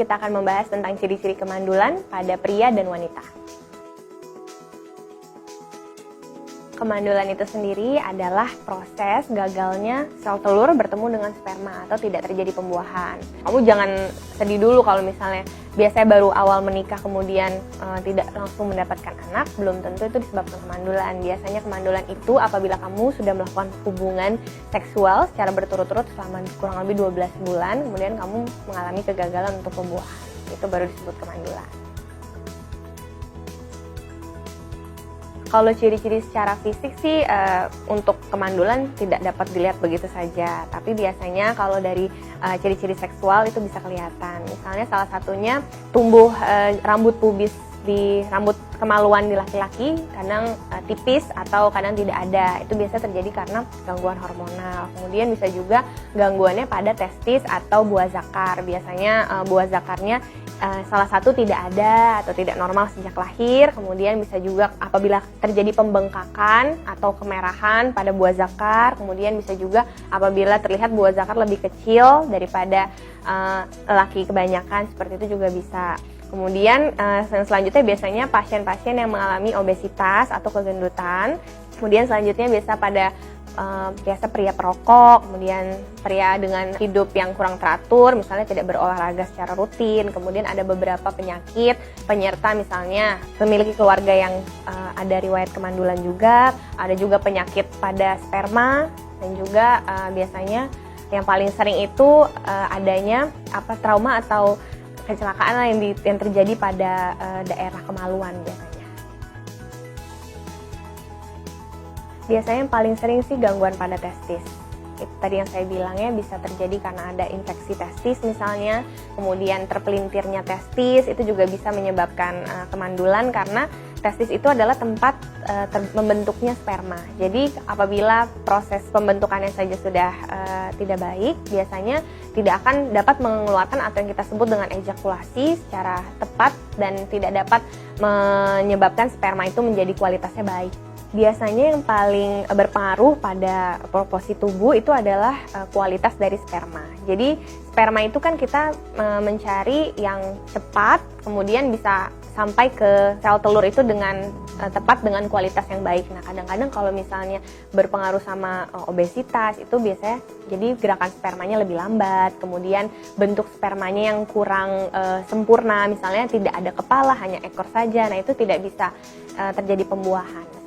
kita akan membahas tentang ciri-ciri kemandulan pada pria dan wanita. Kemandulan itu sendiri adalah proses gagalnya sel telur bertemu dengan sperma atau tidak terjadi pembuahan. Kamu jangan sedih dulu kalau misalnya biasanya baru awal menikah kemudian tidak langsung mendapatkan anak, belum tentu itu disebabkan kemandulan. Biasanya kemandulan itu apabila kamu sudah melakukan hubungan seksual secara berturut-turut selama kurang lebih 12 bulan, kemudian kamu mengalami kegagalan untuk pembuahan. Itu baru disebut kemandulan. Kalau ciri-ciri secara fisik sih untuk kemandulan tidak dapat dilihat begitu saja. Tapi biasanya kalau dari ciri-ciri seksual itu bisa kelihatan. Misalnya salah satunya tumbuh rambut pubis di rambut kemaluan di laki-laki, kadang tipis atau kadang tidak ada. Itu biasa terjadi karena gangguan hormonal. Kemudian bisa juga gangguannya pada testis atau buah zakar. Biasanya buah zakarnya salah satu tidak ada atau tidak normal sejak lahir. Kemudian bisa juga apabila terjadi pembengkakan atau kemerahan pada buah zakar. Kemudian bisa juga apabila terlihat buah zakar lebih kecil daripada laki kebanyakan, seperti itu juga bisa. Kemudian selanjutnya biasanya pasien-pasien yang mengalami obesitas atau kegendutan. Kemudian selanjutnya biasa pria perokok, kemudian pria dengan hidup yang kurang teratur, misalnya tidak berolahraga secara rutin. Kemudian ada beberapa penyakit penyerta, misalnya memiliki keluarga yang ada riwayat kemandulan juga. Ada juga penyakit pada sperma, dan juga biasanya yang paling sering itu adanya trauma atau kecelakaan yang terjadi pada daerah kemaluan biasanya. Biasanya yang paling sering sih gangguan pada testis. Itu tadi yang saya bilangnya bisa terjadi karena ada infeksi testis misalnya, kemudian terpelintirnya testis, itu juga bisa menyebabkan kemandulan karena testis itu adalah tempat membentuknya sperma. Jadi apabila proses pembentukannya saja sudah tidak baik, biasanya tidak akan dapat mengeluarkan atau yang kita sebut dengan ejakulasi secara tepat dan tidak dapat menyebabkan sperma itu menjadi kualitasnya baik. Biasanya yang paling berpengaruh pada proporsi tubuh itu adalah kualitas dari sperma. Jadi sperma itu kan kita mencari yang cepat, kemudian bisa sampai ke sel telur itu dengan tepat dengan kualitas yang baik. Nah, kadang-kadang kalau misalnya berpengaruh sama obesitas itu biasanya jadi gerakan spermanya lebih lambat, kemudian bentuk spermanya yang kurang sempurna, misalnya tidak ada kepala, hanya ekor saja. Nah, itu tidak bisa terjadi pembuahan.